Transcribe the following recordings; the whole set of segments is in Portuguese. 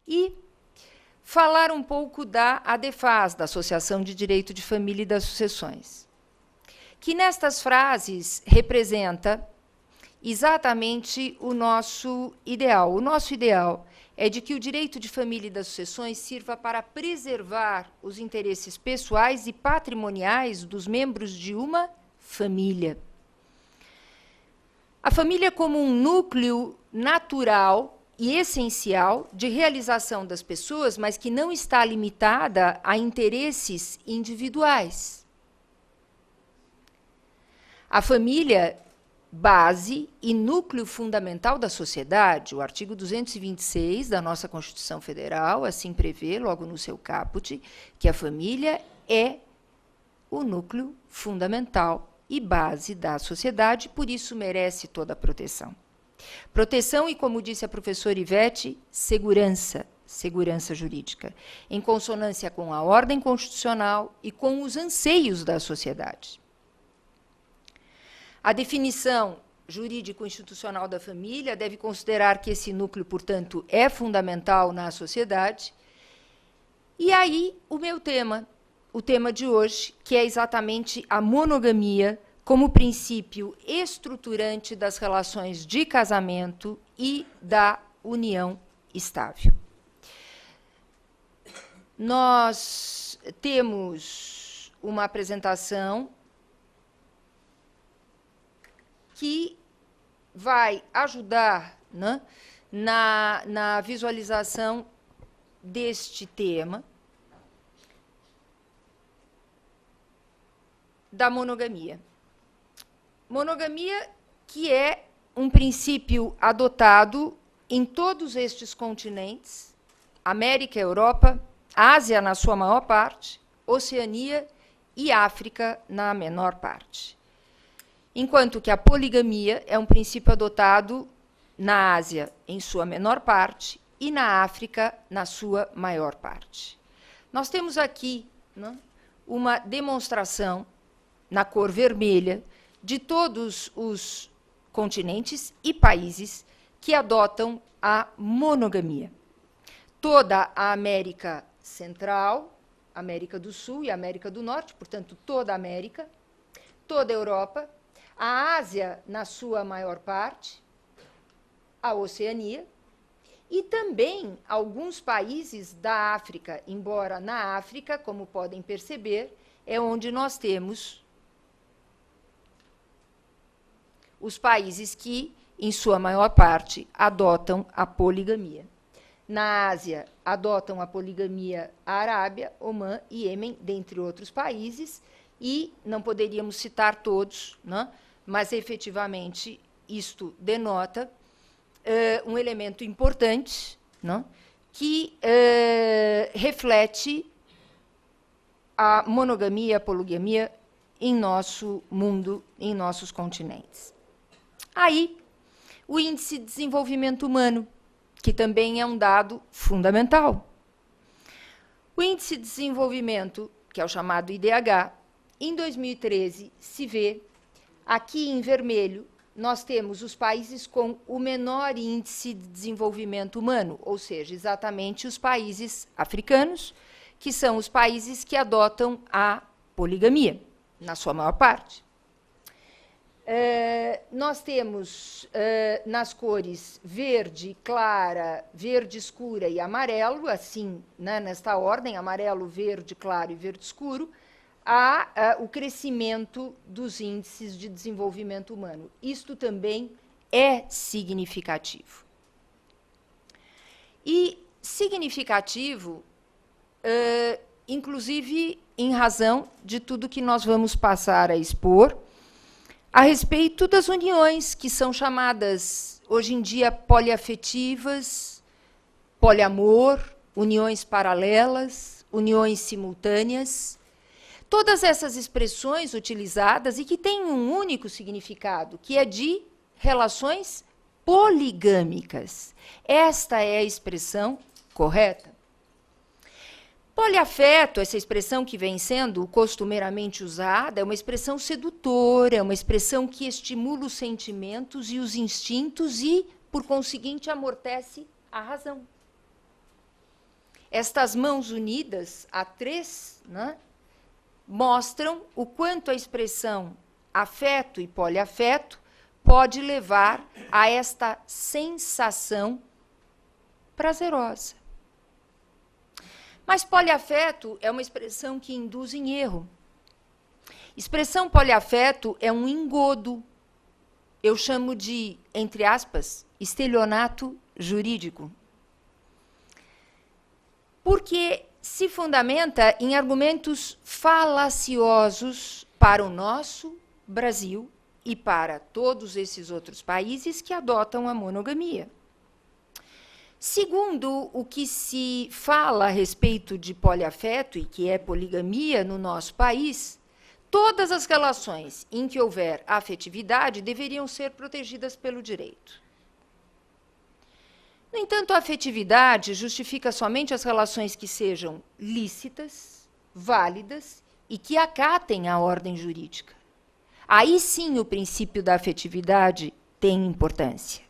e falar um pouco da ADEFAS, da Associação de Direito de Família e das Sucessões, que nestas frases representa exatamente o nosso ideal. O nosso ideal é de que o direito de família e das sucessões sirva para preservar os interesses pessoais e patrimoniais dos membros de uma família. A família como um núcleo natural e essencial de realização das pessoas, mas que não está limitada a interesses individuais. A família, base e núcleo fundamental da sociedade, o artigo 226 da nossa Constituição Federal, assim prevê, logo no seu caput, que a família é o núcleo fundamental e base da sociedade, por isso merece toda a proteção. Proteção e, como disse a professora Ivete, segurança jurídica, em consonância com a ordem constitucional e com os anseios da sociedade. A definição jurídico-institucional da família deve considerar que esse núcleo, portanto, é fundamental na sociedade. E aí, o meu tema, o tema de hoje, que é exatamente a monogamia como princípio estruturante das relações de casamento e da união estável. Nós temos uma apresentação que vai ajudar, né, na visualização deste tema da monogamia. Monogamia que é um princípio adotado em todos estes continentes, América, Europa, Ásia na sua maior parte, Oceania e África na menor parte. Enquanto que a poligamia é um princípio adotado na Ásia em sua menor parte e na África na sua maior parte. Nós temos aqui, né, uma demonstração na cor vermelha de todos os continentes e países que adotam a monogamia. Toda a América Central, América do Sul e América do Norte, portanto, toda a América, toda a Europa, a Ásia na sua maior parte, a Oceania, e também alguns países da África, embora na África, como podem perceber, é onde nós temos os países que, em sua maior parte, adotam a poligamia. Na Ásia, adotam a poligamia a Arábia, Omã e Iêmen, dentre outros países, e não poderíamos citar todos, né? Mas, efetivamente, isto denota um elemento importante, né? Que reflete a monogamia e a poligamia em nosso mundo, em nossos continentes. Aí, o Índice de Desenvolvimento Humano, que também é um dado fundamental. O Índice de Desenvolvimento, que é o chamado IDH, em 2013 se vê, aqui em vermelho, nós temos os países com o menor índice de desenvolvimento humano, ou seja, exatamente os países africanos, que são os países que adotam a poligamia, na sua maior parte. Nós temos nas cores verde clara, verde escura e amarelo, assim, né, nesta ordem, amarelo, verde claro e verde escuro, o crescimento dos índices de desenvolvimento humano. Isto também é significativo. E significativo, inclusive, em razão de tudo que nós vamos passar a expor, a respeito das uniões que são chamadas, hoje em dia, poliafetivas, poliamor, uniões paralelas, uniões simultâneas. Todas essas expressões utilizadas e que têm um único significado, que é de relações poligâmicas. Esta é a expressão correta. Poliafeto, essa expressão que vem sendo costumeiramente usada, é uma expressão sedutora, é uma expressão que estimula os sentimentos e os instintos e, por conseguinte, amortece a razão. Estas mãos unidas, a três, né, mostram o quanto a expressão afeto e poliafeto pode levar a esta sensação prazerosa. Mas poliafeto é uma expressão que induz em erro. Expressão poliafeto é um engodo. Eu chamo de, entre aspas, estelionato jurídico. Porque se fundamenta em argumentos falaciosos para o nosso Brasil e para todos esses outros países que adotam a monogamia. Segundo o que se fala a respeito de poliafeto e que é poligamia no nosso país, todas as relações em que houver afetividade deveriam ser protegidas pelo direito. No entanto, a afetividade justifica somente as relações que sejam lícitas, válidas e que acatem a ordem jurídica. Aí sim o princípio da afetividade tem importância.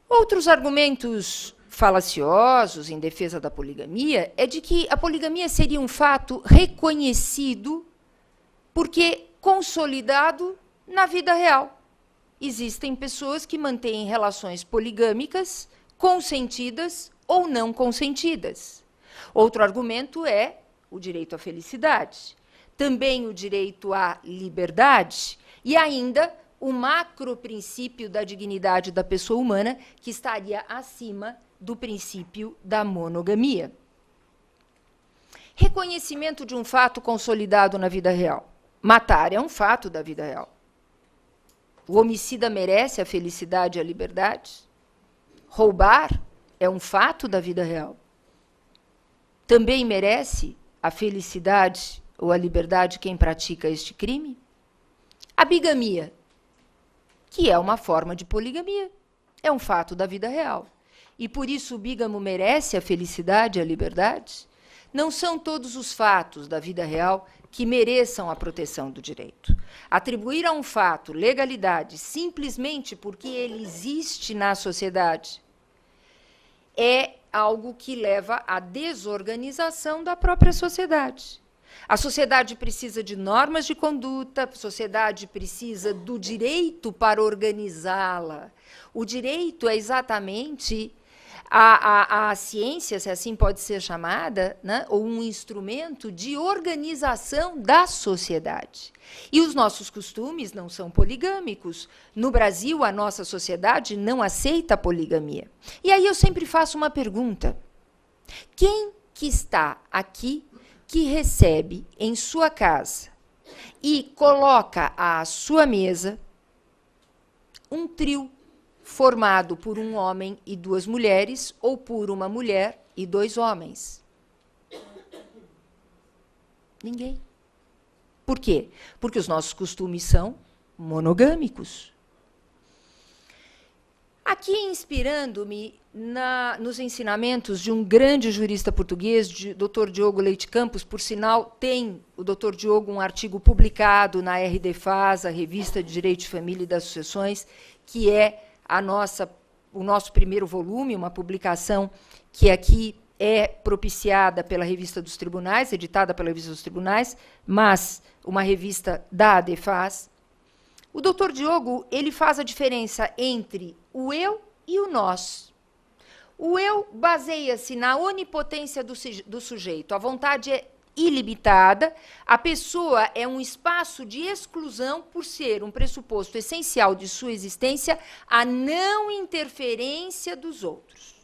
Outros argumentos falaciosos em defesa da poligamia é de que a poligamia seria um fato reconhecido porque consolidado na vida real. Existem pessoas que mantêm relações poligâmicas consentidas ou não consentidas. Outro argumento é o direito à felicidade, também o direito à liberdade e ainda o macroprincípio da dignidade da pessoa humana, que estaria acima do princípio da monogamia. Reconhecimento de um fato consolidado na vida real. Matar é um fato da vida real. O homicida merece a felicidade e a liberdade? Roubar é um fato da vida real. Também merece a felicidade ou a liberdade quem pratica este crime? A bigamia, que é uma forma de poligamia, é um fato da vida real. E por isso o bígamo merece a felicidade e a liberdade? Não são todos os fatos da vida real que mereçam a proteção do direito. Atribuir a um fato legalidade simplesmente porque ele existe na sociedade é algo que leva à desorganização da própria sociedade. A sociedade precisa de normas de conduta, a sociedade precisa do direito para organizá-la. O direito é exatamente a ciência, se assim pode ser chamada, né, ou um instrumento de organização da sociedade. E os nossos costumes não são poligâmicos. No Brasil, a nossa sociedade não aceita a poligamia. E aí eu sempre faço uma pergunta. Quem que está aqui que recebe em sua casa e coloca à sua mesa um trio formado por um homem e duas mulheres ou por uma mulher e dois homens? Ninguém. Por quê? Porque os nossos costumes são monogâmicos. Aqui, inspirando-me nos ensinamentos de um grande jurista português, Dr. Diogo Leite Campos, por sinal, tem o Dr. Diogo um artigo publicado na RDFAS, a Revista de Direito de Família e das Sucessões, que é o nosso primeiro volume, uma publicação que aqui é propiciada pela Revista dos Tribunais, editada pela Revista dos Tribunais, mas uma revista da ADFAS. O doutor Diogo, ele faz a diferença entre o eu e o nós. O eu baseia-se na onipotência do sujeito. A vontade é ilimitada, a pessoa é um espaço de exclusão por ser um pressuposto essencial de sua existência, a não interferência dos outros.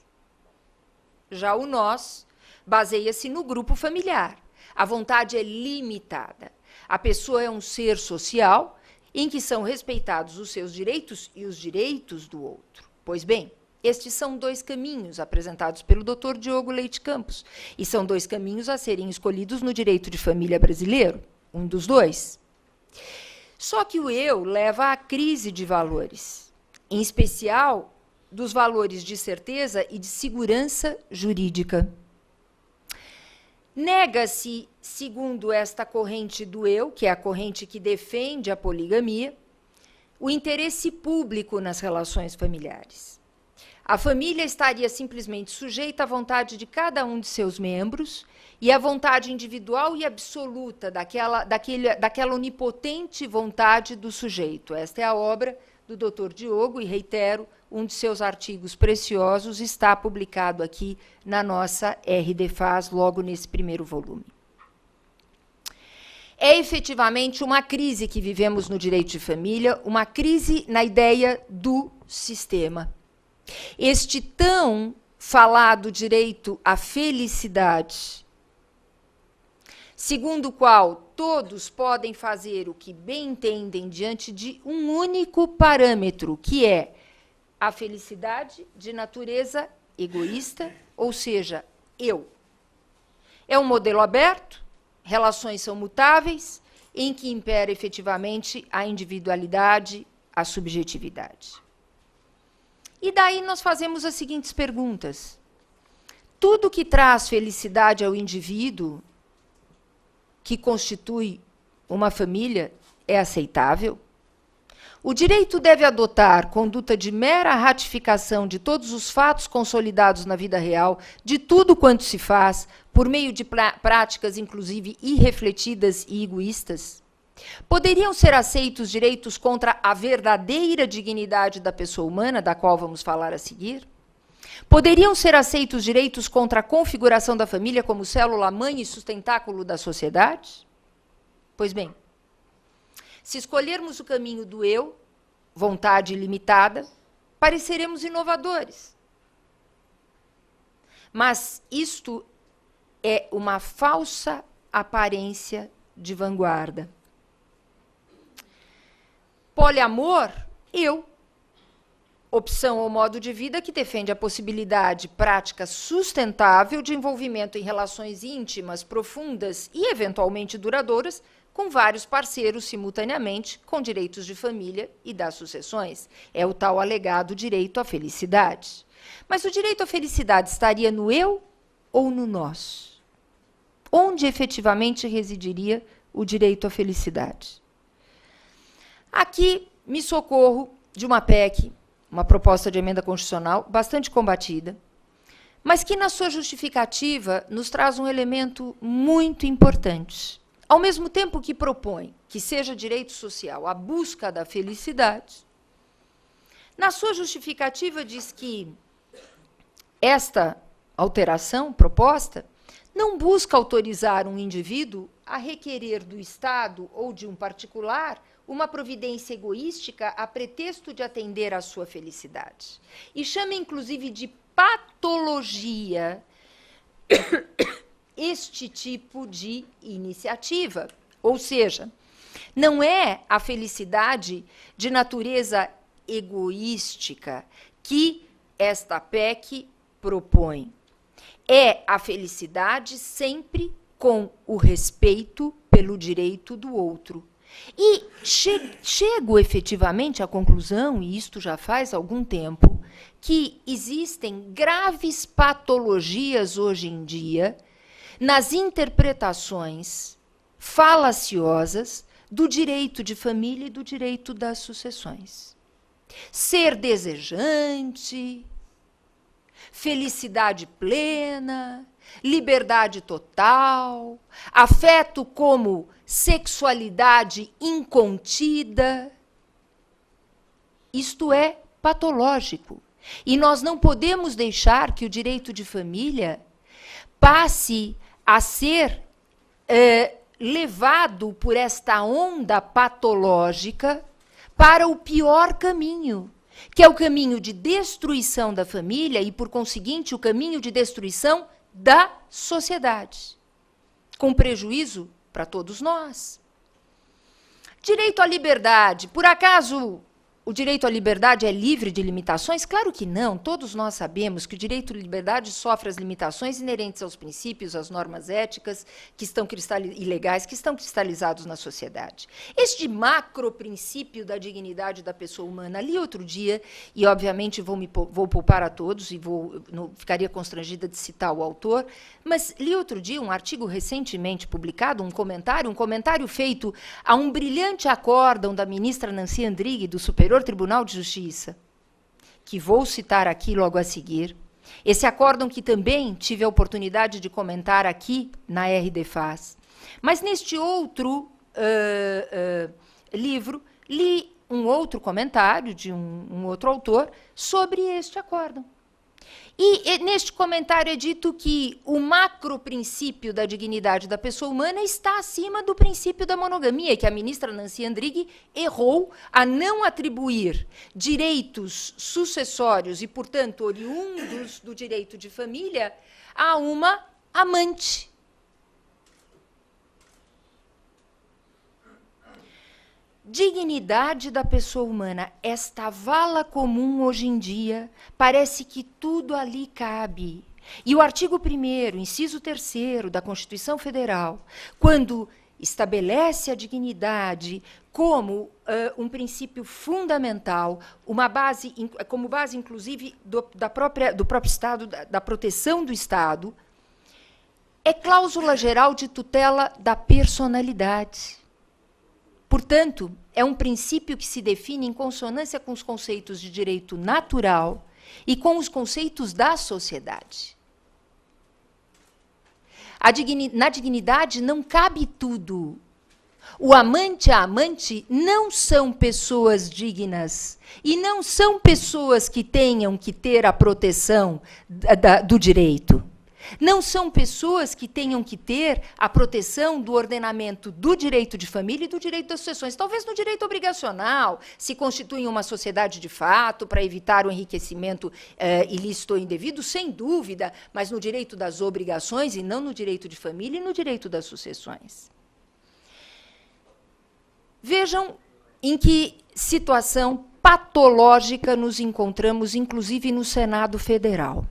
Já o nós baseia-se no grupo familiar. A vontade é limitada. A pessoa é um ser social em que são respeitados os seus direitos e os direitos do outro. Pois bem, estes são dois caminhos apresentados pelo Dr. Diogo Leite Campos, e são dois caminhos a serem escolhidos no direito de família brasileiro, um dos dois. Só que o eu leva à crise de valores, em especial dos valores de certeza e de segurança jurídica. Nega-se, segundo esta corrente do eu, que é a corrente que defende a poligamia, o interesse público nas relações familiares. A família estaria simplesmente sujeita à vontade de cada um de seus membros e à vontade individual e absoluta daquela onipotente vontade do sujeito. Esta é a obra do Dr. Diogo, e reitero, um de seus artigos preciosos está publicado aqui na nossa RDFAS, logo nesse primeiro volume. É efetivamente uma crise que vivemos no direito de família, uma crise na ideia do sistema. Este tão falado direito à felicidade, segundo o qual todos podem fazer o que bem entendem diante de um único parâmetro, que é a felicidade de natureza egoísta, ou seja, eu. É um modelo aberto, relações são mutáveis, em que impera efetivamente a individualidade, a subjetividade. E daí nós fazemos as seguintes perguntas. Tudo que traz felicidade ao indivíduo, que constitui uma família, é aceitável? O direito deve adotar conduta de mera ratificação de todos os fatos consolidados na vida real, de tudo quanto se faz, por meio de práticas, inclusive, irrefletidas e egoístas? Poderiam ser aceitos direitos contra a verdadeira dignidade da pessoa humana, da qual vamos falar a seguir? Poderiam ser aceitos direitos contra a configuração da família como célula-mãe e sustentáculo da sociedade? Pois bem, se escolhermos o caminho do eu, vontade ilimitada, pareceremos inovadores. Mas isto é uma falsa aparência de vanguarda. Poliamor, eu. Opção ou modo de vida que defende a possibilidade prática sustentável de envolvimento em relações íntimas, profundas e eventualmente duradouras com vários parceiros simultaneamente, com direitos de família e das sucessões. É o tal alegado direito à felicidade. Mas o direito à felicidade estaria no eu ou no nós? Onde efetivamente residiria o direito à felicidade? Aqui me socorro de uma PEC, uma proposta de emenda constitucional bastante combatida, mas que na sua justificativa nos traz um elemento muito importante. Ao mesmo tempo que propõe que seja direito social a busca da felicidade, na sua justificativa diz que esta alteração proposta não busca autorizar um indivíduo a requerer do Estado ou de um particular uma providência egoística a pretexto de atender à sua felicidade. E chama, inclusive, de patologia este tipo de iniciativa. Ou seja, não é a felicidade de natureza egoística que esta PEC propõe. É a felicidade sempre com o respeito pelo direito do outro. E chego efetivamente à conclusão, e isto já faz algum tempo, que existem graves patologias hoje em dia nas interpretações falaciosas do direito de família e do direito das sucessões. Ser desejante, felicidade plena, liberdade total, afeto como sexualidade incontida. Isto é patológico. E nós não podemos deixar que o direito de família passe a ser levado por esta onda patológica para o pior caminho, que é o caminho de destruição da família e, por conseguinte, o caminho de destruição da sociedade, com prejuízo para todos nós. Direito à liberdade. Por acaso o direito à liberdade é livre de limitações? Claro que não. Todos nós sabemos que o direito à liberdade sofre as limitações inerentes aos princípios, às normas éticas e legais que estão cristalizados na sociedade. Este macro princípio da dignidade da pessoa humana, li outro dia, e obviamente vou poupar a todos, e ficaria constrangida de citar o autor, mas li outro dia um artigo recentemente publicado, um comentário feito a um brilhante acórdão da ministra Nancy Andrighi, do Superior Tribunal de Justiça, que vou citar aqui logo a seguir. Esse acórdão que também tive a oportunidade de comentar aqui na RDFaz. Mas neste outro livro, li um outro comentário de um outro autor sobre este acórdão. E neste comentário é dito que o macroprincípio da dignidade da pessoa humana está acima do princípio da monogamia, que a ministra Nancy Andrighi errou a não atribuir direitos sucessórios e, portanto, oriundos do direito de família a uma amante. Dignidade da pessoa humana, esta vala comum hoje em dia, parece que tudo ali cabe. E o artigo 1º, inciso 3º da Constituição Federal, quando estabelece a dignidade como um princípio fundamental, uma base, como base, inclusive, do próprio Estado, da proteção do Estado, é cláusula geral de tutela da personalidade. Portanto, é um princípio que se define em consonância com os conceitos de direito natural e com os conceitos da sociedade. Na dignidade não cabe tudo. O amante e a amante não são pessoas dignas e não são pessoas que tenham que ter a proteção do direito. Não são pessoas que tenham que ter a proteção do ordenamento do direito de família e do direito das sucessões. Talvez no direito obrigacional, se constituem uma sociedade de fato para evitar o enriquecimento ilícito ou indevido, sem dúvida, mas no direito das obrigações e não no direito de família e no direito das sucessões. Vejam em que situação patológica nos encontramos, inclusive no Senado Federal.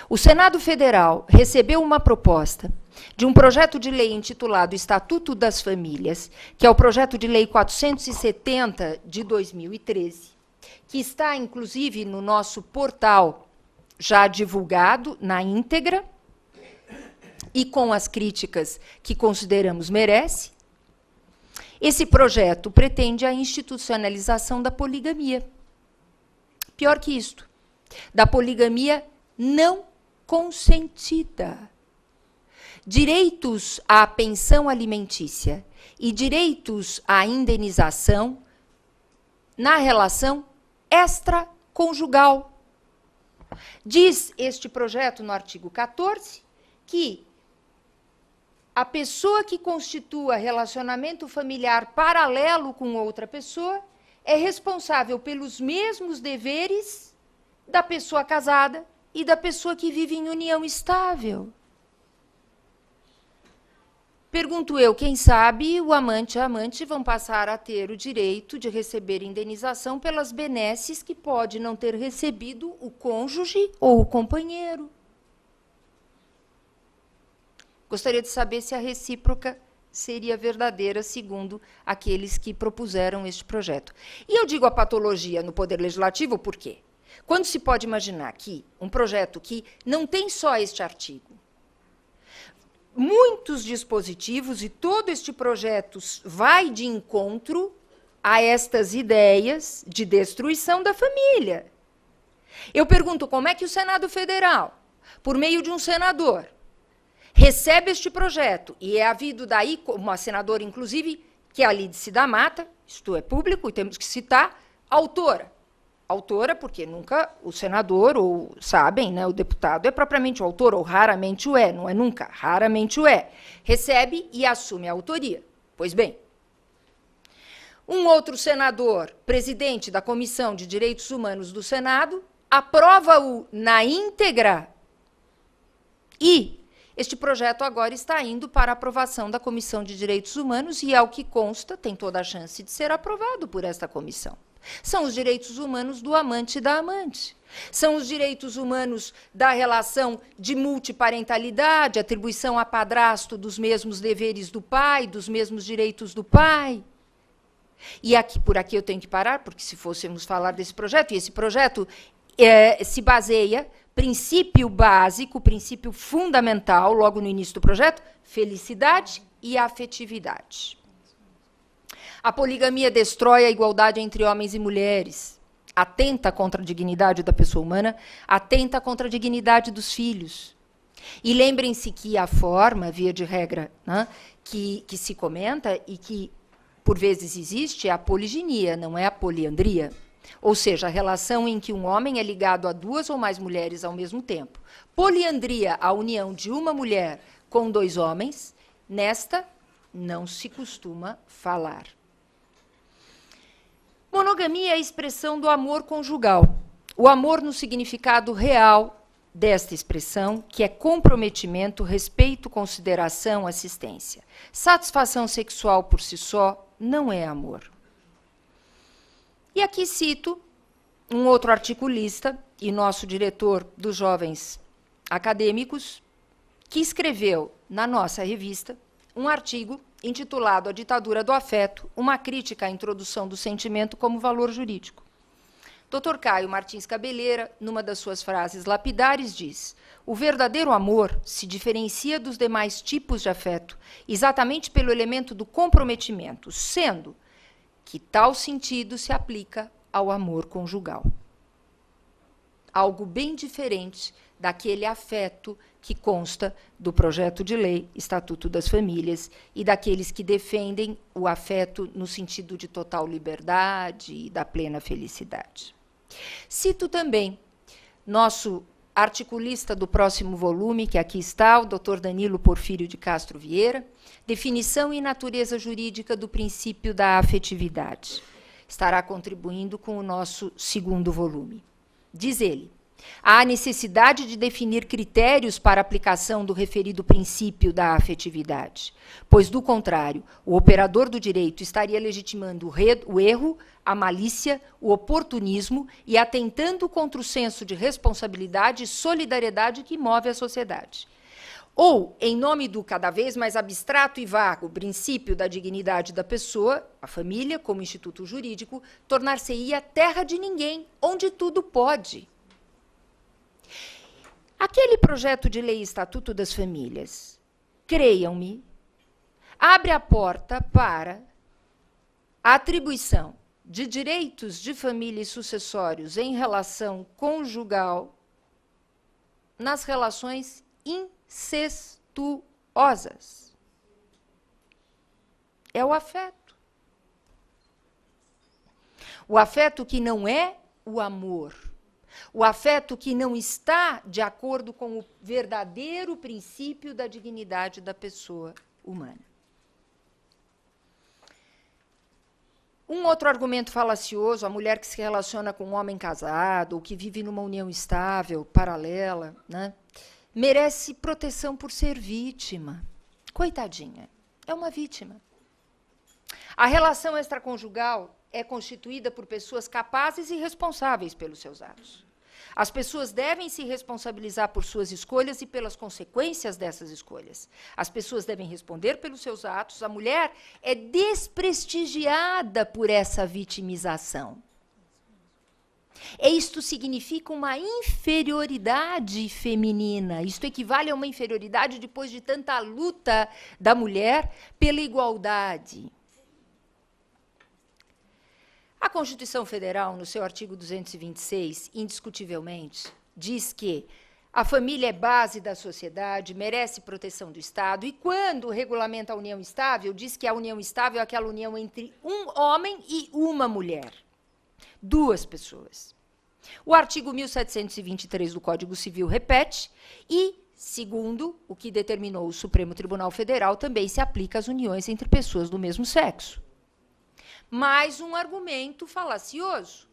O Senado Federal recebeu uma proposta de um projeto de lei intitulado Estatuto das Famílias, que é o projeto de lei 470 de 2013, que está, inclusive, no nosso portal, já divulgado na íntegra, e com as críticas que consideramos merece. Esse projeto pretende a institucionalização da poligamia. Pior que isto, da poligamia não consentida. Direitos à pensão alimentícia e direitos à indenização na relação extraconjugal. Diz este projeto, no artigo 14, que a pessoa que constitua relacionamento familiar paralelo com outra pessoa é responsável pelos mesmos deveres da pessoa casada e da pessoa que vive em união estável. Pergunto eu, quem sabe o amante e a amante vão passar a ter o direito de receber indenização pelas benesses que pode não ter recebido o cônjuge ou o companheiro. Gostaria de saber se a recíproca seria verdadeira, segundo aqueles que propuseram este projeto. E eu digo a patologia no Poder Legislativo por quê? Quando se pode imaginar que um projeto que não tem só este artigo, muitos dispositivos, e todo este projeto vai de encontro a estas ideias de destruição da família. Eu pergunto, como é que o Senado Federal, por meio de um senador, recebe este projeto, e é havido daí, uma senadora, inclusive, que é a Lídice da Mata, isto é público, e temos que citar, autora. Autora, porque nunca o senador, ou sabem, né, o deputado é propriamente o autor, ou raramente o é, não é nunca, raramente o é. Recebe e assume a autoria. Pois bem, um outro senador, presidente da Comissão de Direitos Humanos do Senado, aprova-o na íntegra e este projeto agora está indo para a aprovação da Comissão de Direitos Humanos e, ao que consta, tem toda a chance de ser aprovado por esta comissão. São os direitos humanos do amante e da amante. São os direitos humanos da relação de multiparentalidade, atribuição a padrasto dos mesmos deveres do pai, dos mesmos direitos do pai. E aqui, por aqui eu tenho que parar, porque se fôssemos falar desse projeto, e esse projeto se baseia, princípio básico, princípio fundamental, logo no início do projeto, felicidade e afetividade. A poligamia destrói a igualdade entre homens e mulheres. atenta contra a dignidade da pessoa humana, atenta contra a dignidade dos filhos. E lembrem-se que a forma, via de regra, né, que se comenta e que, por vezes, existe é a poliginia, não é a poliandria. Ou seja, a relação em que um homem é ligado a 2 ou mais mulheres ao mesmo tempo. Poliandria, a união de uma mulher com 2 homens, nesta não se costuma falar. Monogamia é a expressão do amor conjugal. O amor no significado real desta expressão, que é comprometimento, respeito, consideração, assistência. Satisfação sexual por si só não é amor. E aqui cito um outro articulista e nosso diretor dos Jovens Acadêmicos, que escreveu na nossa revista um artigo intitulado A Ditadura do Afeto, uma crítica à introdução do sentimento como valor jurídico. Dr. Caio Martins Cabeleira, numa das suas frases lapidares, diz: o verdadeiro amor se diferencia dos demais tipos de afeto exatamente pelo elemento do comprometimento, sendo que tal sentido se aplica ao amor conjugal. Algo bem diferente daquele afeto que consta do projeto de lei Estatuto das Famílias e daqueles que defendem o afeto no sentido de total liberdade e da plena felicidade. Cito também nosso articulista do próximo volume, que aqui está, o Dr. Danilo Porfírio de Castro Vieira, Definição e Natureza Jurídica do Princípio da Afetividade. Estará contribuindo com o nosso segundo volume. Diz ele: há necessidade de definir critérios para a aplicação do referido princípio da afetividade, pois, do contrário, o operador do direito estaria legitimando o erro, a malícia, o oportunismo e atentando contra o senso de responsabilidade e solidariedade que move a sociedade. Ou, em nome do cada vez mais abstrato e vago princípio da dignidade da pessoa, a família, como instituto jurídico, tornar-se-ia terra de ninguém, onde tudo pode. Aquele projeto de lei Estatuto das Famílias, creiam-me, abre a porta para a atribuição de direitos de família e sucessórios em relação conjugal nas relações incestuosas. É o afeto. O afeto que não é o amor. O afeto que não está de acordo com o verdadeiro princípio da dignidade da pessoa humana. Um outro argumento falacioso, a mulher que se relaciona com um homem casado ou que vive numa união estável, paralela, né, merece proteção por ser vítima. Coitadinha, é uma vítima. A relação extraconjugal é constituída por pessoas capazes e responsáveis pelos seus atos. As pessoas devem se responsabilizar por suas escolhas e pelas consequências dessas escolhas. As pessoas devem responder pelos seus atos. A mulher é desprestigiada por essa vitimização. Isto significa uma inferioridade feminina. Isto equivale a uma inferioridade depois de tanta luta da mulher pela igualdade. A Constituição Federal, no seu artigo 226, indiscutivelmente, diz que a família é base da sociedade, merece proteção do Estado, e quando regulamenta a união estável, diz que a união estável é aquela união entre um homem e uma mulher. 2 pessoas. O artigo 1723 do Código Civil repete, e, segundo o que determinou o Supremo Tribunal Federal, também se aplica às uniões entre pessoas do mesmo sexo. Mais um argumento falacioso.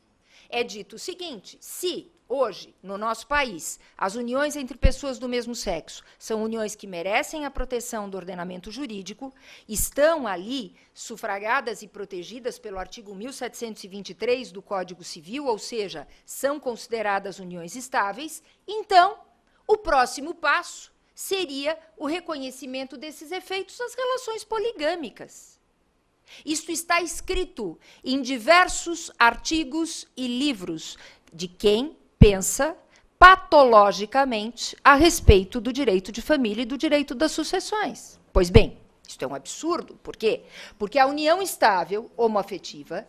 É dito o seguinte: se hoje, no nosso país, as uniões entre pessoas do mesmo sexo são uniões que merecem a proteção do ordenamento jurídico, estão ali sufragadas e protegidas pelo artigo 1723 do Código Civil, ou seja, são consideradas uniões estáveis, então, o próximo passo seria o reconhecimento desses efeitos às relações poligâmicas. Isto está escrito em diversos artigos e livros de quem pensa patologicamente a respeito do direito de família e do direito das sucessões. Pois bem, isto é um absurdo. Por quê? Porque a união estável, homoafetiva,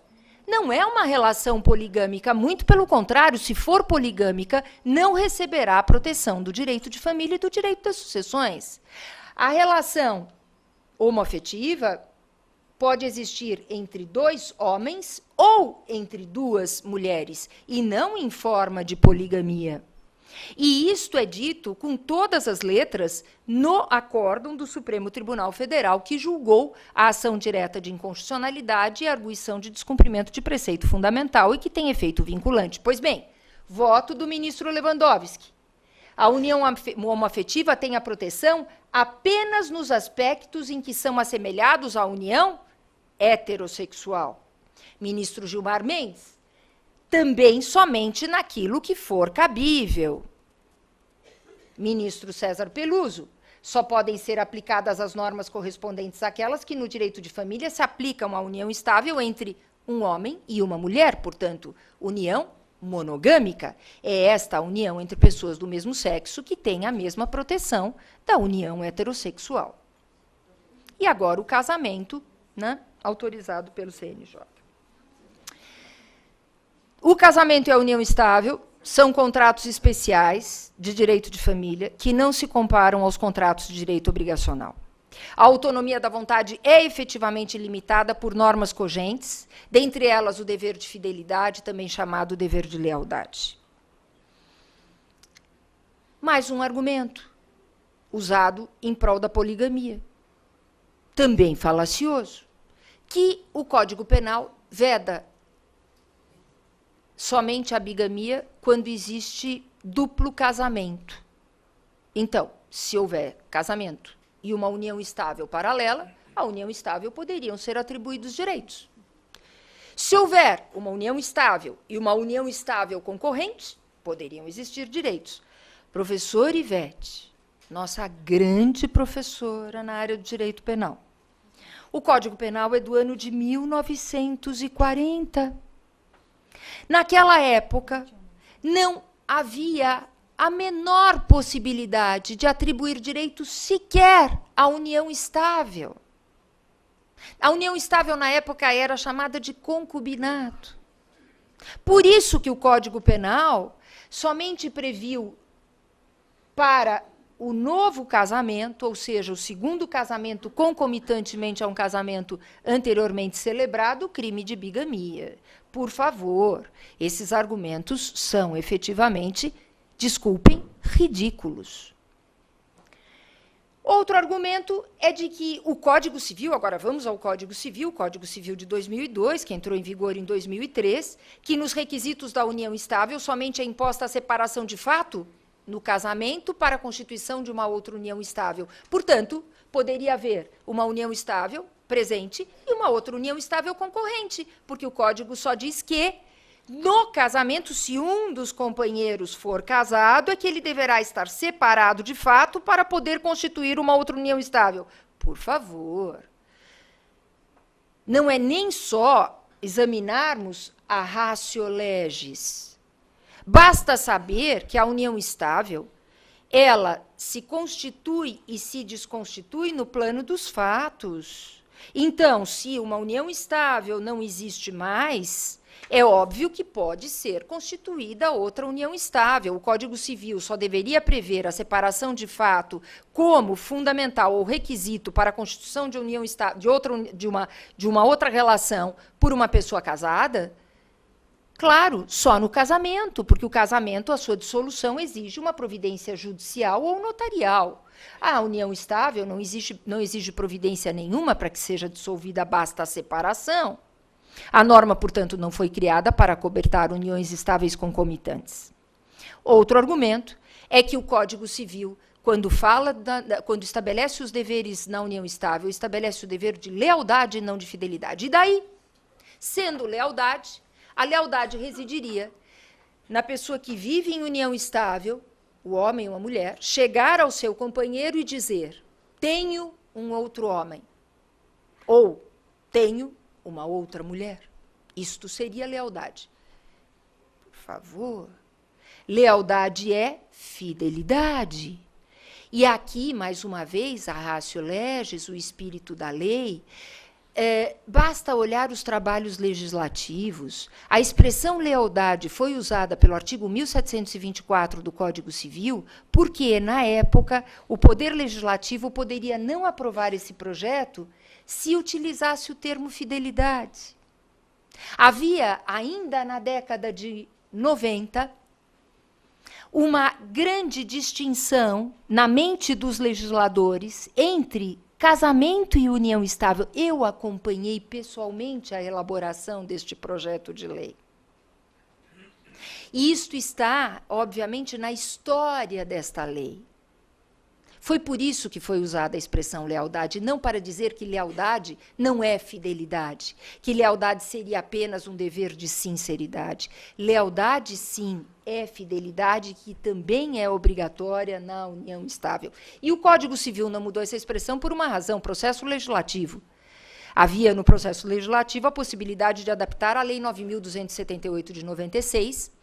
não é uma relação poligâmica, muito pelo contrário, se for poligâmica, não receberá a proteção do direito de família e do direito das sucessões. A relação homoafetiva pode existir entre 2 homens ou entre 2 mulheres, e não em forma de poligamia. E isto é dito com todas as letras no acórdão do Supremo Tribunal Federal, que julgou a ação direta de inconstitucionalidade e a arguição de descumprimento de preceito fundamental e que tem efeito vinculante. Pois bem, voto do ministro Lewandowski. A união homoafetiva tem a proteção apenas nos aspectos em que são assemelhados à união heterossexual. Ministro Gilmar Mendes, também somente naquilo que for cabível. Ministro César Peluso, só podem ser aplicadas as normas correspondentes àquelas que no direito de família se aplicam à união estável entre um homem e uma mulher, portanto, união monogâmica. É esta a união entre pessoas do mesmo sexo que tem a mesma proteção da união heterossexual. E agora o casamento, né, autorizado pelo CNJ. O casamento e a união estável são contratos especiais de direito de família que não se comparam aos contratos de direito obrigacional. A autonomia da vontade é efetivamente limitada por normas cogentes, dentre elas o dever de fidelidade, também chamado dever de lealdade. Mais um argumento usado em prol da poligamia, também falacioso, que o Código Penal veda somente a bigamia quando existe duplo casamento. Então, se houver casamento e uma união estável paralela, à união estável poderiam ser atribuídos direitos. Se houver uma união estável e uma união estável concorrente, poderiam existir direitos. Professor Ivete, nossa grande professora na área do direito penal. O Código Penal é do ano de 1940. Naquela época, não havia a menor possibilidade de atribuir direitos sequer à união estável. A união estável, na época, era chamada de concubinato. Por isso que o Código Penal somente previu para o novo casamento, ou seja, o segundo casamento concomitantemente a um casamento anteriormente celebrado, o crime de bigamia. Por favor, esses argumentos são efetivamente, desculpem, ridículos. Outro argumento é de que o Código Civil, agora vamos ao Código Civil, o Código Civil de 2002, que entrou em vigor em 2003, que nos requisitos da união estável somente é imposta a separação de fato no casamento para a constituição de uma outra união estável. Portanto, poderia haver uma união estável presente e uma outra união estável concorrente, porque o Código só diz que, no casamento, se um dos companheiros for casado, é que ele deverá estar separado de fato para poder constituir uma outra união estável. Por favor. Não é nem só examinarmos a ratio legis. Basta saber que a união estável, ela se constitui e se desconstitui no plano dos fatos. Então, se uma união estável não existe mais, é óbvio que pode ser constituída outra união estável. O Código Civil só deveria prever a separação de fato como fundamental ou requisito para a constituição de união estável, de uma outra relação por uma pessoa casada. Claro, só no casamento, porque o casamento, a sua dissolução, exige uma providência judicial ou notarial. A união estável não exige providência nenhuma para que seja dissolvida, basta a separação. A norma, portanto, não foi criada para acobertar uniões estáveis concomitantes. Outro argumento é que o Código Civil, quando estabelece os deveres na união estável, estabelece o dever de lealdade e não de fidelidade. E daí, sendo lealdade, a lealdade residiria na pessoa que vive em união estável, o homem ou a mulher, chegar ao seu companheiro e dizer: tenho um outro homem, ou tenho uma outra mulher. Isto seria lealdade. Por favor. Lealdade é fidelidade. E aqui, mais uma vez, a ratio legis, o espírito da lei, basta olhar os trabalhos legislativos. A expressão lealdade foi usada pelo artigo 1724 do Código Civil, porque, na época, o Poder Legislativo poderia não aprovar esse projeto se utilizasse o termo fidelidade. Havia, ainda na década de 90, uma grande distinção na mente dos legisladores entre casamento e união estável. Eu acompanhei pessoalmente a elaboração deste projeto de lei. E isto está, obviamente, na história desta lei. Foi por isso que foi usada a expressão lealdade, não para dizer que lealdade não é fidelidade, que lealdade seria apenas um dever de sinceridade. Lealdade, sim, é fidelidade, que também é obrigatória na união estável. E o Código Civil não mudou essa expressão por uma razão: processo legislativo. Havia no processo legislativo a possibilidade de adaptar a Lei 9.278 de 96,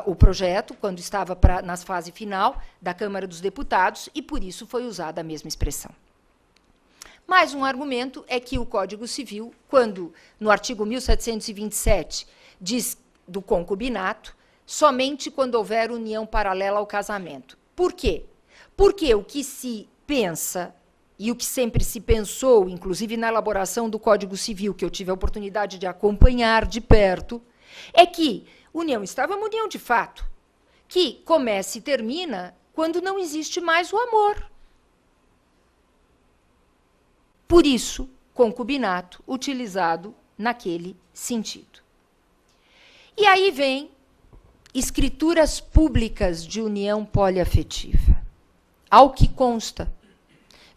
o projeto, quando estava na fase final da Câmara dos Deputados, e por isso foi usada a mesma expressão. Mais um argumento é que o Código Civil, quando no artigo 1727 diz do concubinato, somente quando houver união paralela ao casamento. Por quê? Porque o que se pensa, e o que sempre se pensou, inclusive na elaboração do Código Civil, que eu tive a oportunidade de acompanhar de perto, é que união estável é uma união de fato, que começa e termina quando não existe mais o amor. Por isso, concubinato utilizado naquele sentido. E aí vem escrituras públicas de união poliafetiva. Ao que consta,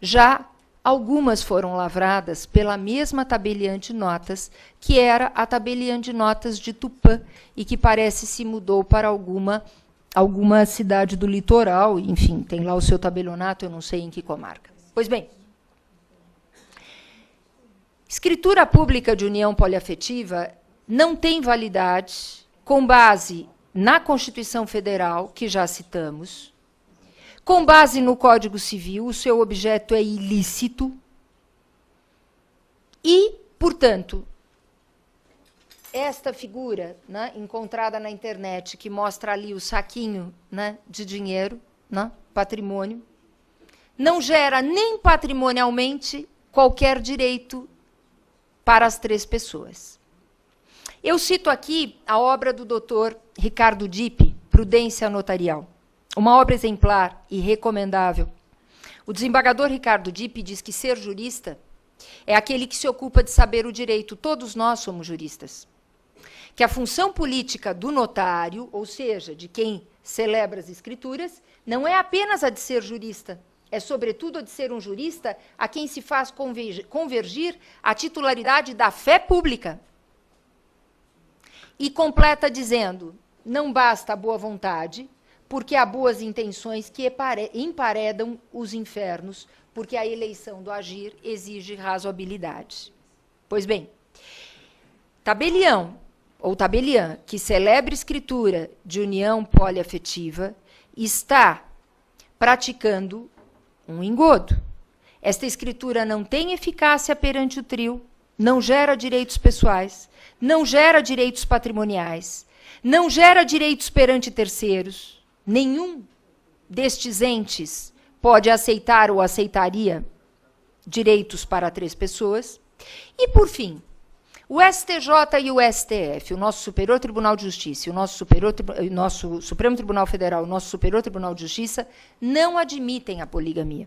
já algumas foram lavradas pela mesma tabeliã de notas, que era a tabeliã de notas de Tupã, e que parece se mudou para alguma cidade do litoral, enfim, tem lá o seu tabelionato, eu não sei em que comarca. Pois bem, escritura pública de união poliafetiva não tem validade com base na Constituição Federal, que já citamos, com base no Código Civil, o seu objeto é ilícito e, portanto, esta figura, né, encontrada na internet, que mostra ali o saquinho, né, de dinheiro, né, patrimônio, não gera nem patrimonialmente qualquer direito para as três pessoas. Eu cito aqui a obra do Dr. Ricardo Dipp, Prudência Notarial. Uma obra exemplar e recomendável. O desembargador Ricardo Dipp diz que ser jurista é aquele que se ocupa de saber o direito. Todos nós somos juristas. Que a função política do notário, ou seja, de quem celebra as escrituras, não é apenas a de ser jurista, é, sobretudo, a de ser um jurista a quem se faz convergir a titularidade da fé pública. E completa dizendo, não basta a boa vontade, porque há boas intenções que emparedam os infernos, porque a eleição do agir exige razoabilidade. Pois bem, tabelião ou tabeliã que celebre escritura de união poliafetiva está praticando um engodo. Esta escritura não tem eficácia perante o trio, não gera direitos pessoais, não gera direitos patrimoniais, não gera direitos perante terceiros. Nenhum destes entes pode aceitar ou aceitaria direitos para três pessoas. E, por fim, o STJ e o STF, o nosso Superior Tribunal de Justiça, o nosso Supremo Tribunal Federal, o nosso Superior Tribunal de Justiça, não admitem a poligamia.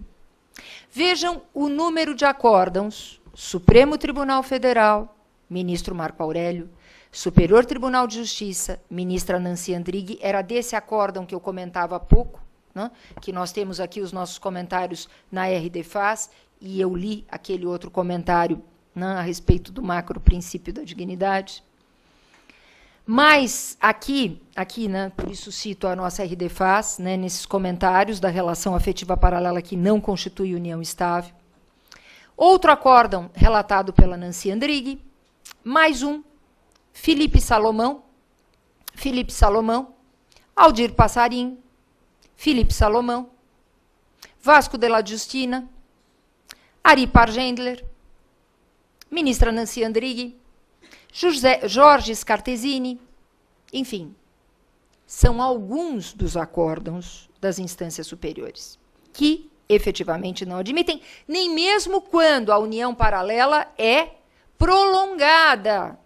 Vejam o número de acórdãos: Supremo Tribunal Federal, ministro Marco Aurélio; Superior Tribunal de Justiça, ministra Nancy Andrighi. Era desse acórdão que eu comentava há pouco, né, que nós temos aqui os nossos comentários na RDFAS, e eu li aquele outro comentário, né, a respeito do macro princípio da dignidade. Mas aqui, né, por isso cito a nossa RDFAS, né, nesses comentários da relação afetiva paralela que não constitui união estável. Outro acórdão relatado pela Nancy Andrighi, mais um, Felipe Salomão, Aldir Passarinho, Felipe Salomão, Vasco de la Justina, Ari Pargendler, ministra Nancy Andrighi, Jorge Scartesini, enfim, são alguns dos acórdãos das instâncias superiores que efetivamente não admitem, nem mesmo quando a união paralela é prolongada.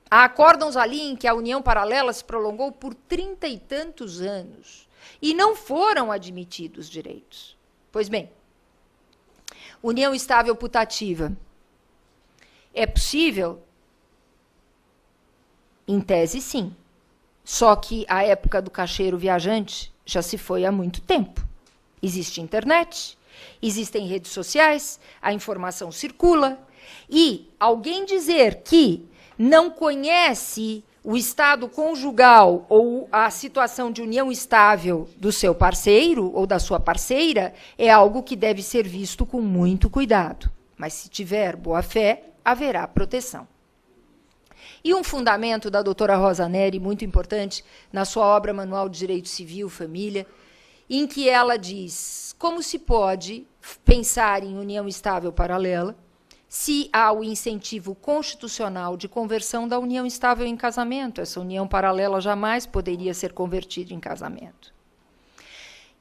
Há acórdãos ali em que a união paralela se prolongou por 30 e tantos anos e não foram admitidos direitos. Pois bem, união estável putativa é possível? Em tese, sim. Só que a época do caixeiro viajante já se foi há muito tempo. Existe internet, existem redes sociais, a informação circula, e alguém dizer que não conhece o estado conjugal ou a situação de união estável do seu parceiro ou da sua parceira é algo que deve ser visto com muito cuidado. Mas se tiver boa-fé, haverá proteção. E um fundamento da doutora Rosa Neri, muito importante, na sua obra Manual de Direito Civil, Família, em que ela diz como se pode pensar em união estável paralela se há o incentivo constitucional de conversão da união estável em casamento. Essa união paralela jamais poderia ser convertida em casamento.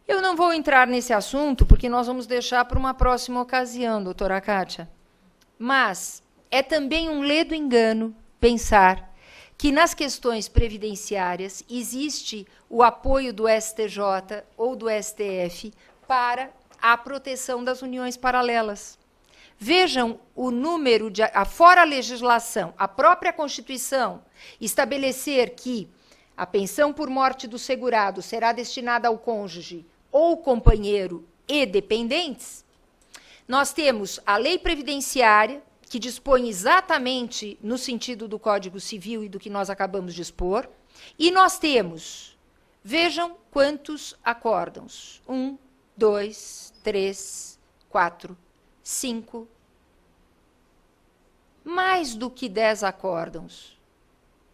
Eu não vou entrar nesse assunto, porque nós vamos deixar para uma próxima ocasião, doutora Kátia. Mas é também um ledo engano pensar que nas questões previdenciárias existe o apoio do STJ ou do STF para a proteção das uniões paralelas. Vejam o número de... Afora a legislação, a própria Constituição estabelecer que a pensão por morte do segurado será destinada ao cônjuge ou companheiro e dependentes, nós temos a lei previdenciária, que dispõe exatamente no sentido do Código Civil e do que nós acabamos de expor, e nós temos, vejam quantos acórdãos, 1, 2, 3, 4, 5, mais do que 10 acórdãos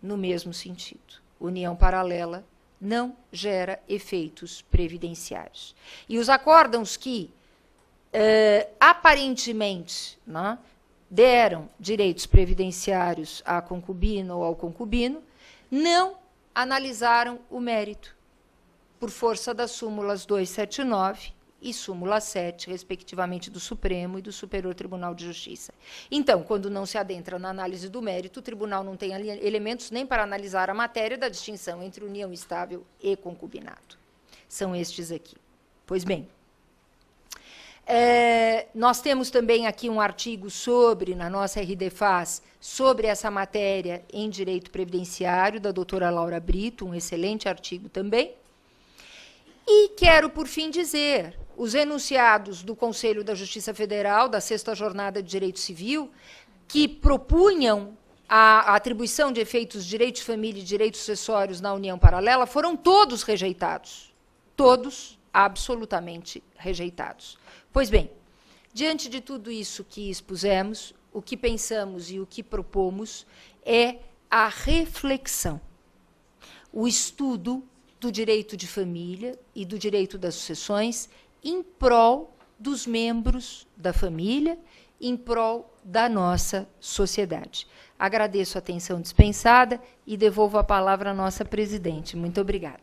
no mesmo sentido. União paralela não gera efeitos previdenciários. E os acórdãos que, aparentemente, né, deram direitos previdenciários à concubina ou ao concubino, não analisaram o mérito, por força das súmulas 279 e súmula 7, respectivamente, do Supremo e do Superior Tribunal de Justiça. Então, quando não se adentra na análise do mérito, o tribunal não tem elementos nem para analisar a matéria da distinção entre união estável e concubinato. São estes aqui. Pois bem, nós temos também aqui um artigo sobre, na nossa RDFAS, sobre essa matéria em direito previdenciário, da doutora Laura Brito, um excelente artigo também. E quero, por fim, dizer, os enunciados do Conselho da Justiça Federal, da 6ª Jornada de Direito Civil, que propunham a atribuição de efeitos de direito de família e direitos sucessórios na união paralela, foram todos rejeitados. Todos absolutamente rejeitados. Pois bem, diante de tudo isso que expusemos, o que pensamos e o que propomos é a reflexão, o estudo do direito de família e do direito das sucessões em prol dos membros da família, em prol da nossa sociedade. Agradeço a atenção dispensada e devolvo a palavra à nossa presidente. Muito obrigada.